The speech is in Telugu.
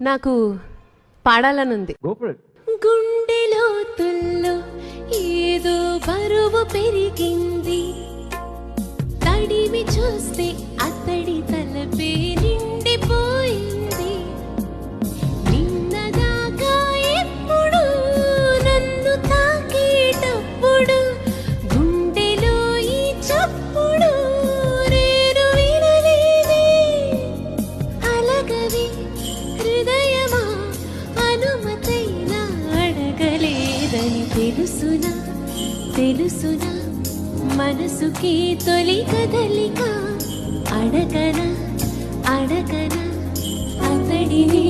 నాకు పాడాలనుంది. గుండెలో తుల్లో ఏదో బరువు పెరిగింది, తడిమి చూస్తే అతడి తలపే నిండిపోయింది. నిన్నదాకా ఎప్పుడు నన్ను తాకేటప్పుడు గుండెలో ఈ చప్పుడు నేను వినలేదే. అలగవే హృదయమా, అనుమతైనా అడగలేదని తెలుసునా తెలుసునా, మనసుకి తొలి కదలిక అడగనా అడగనా అతడిని.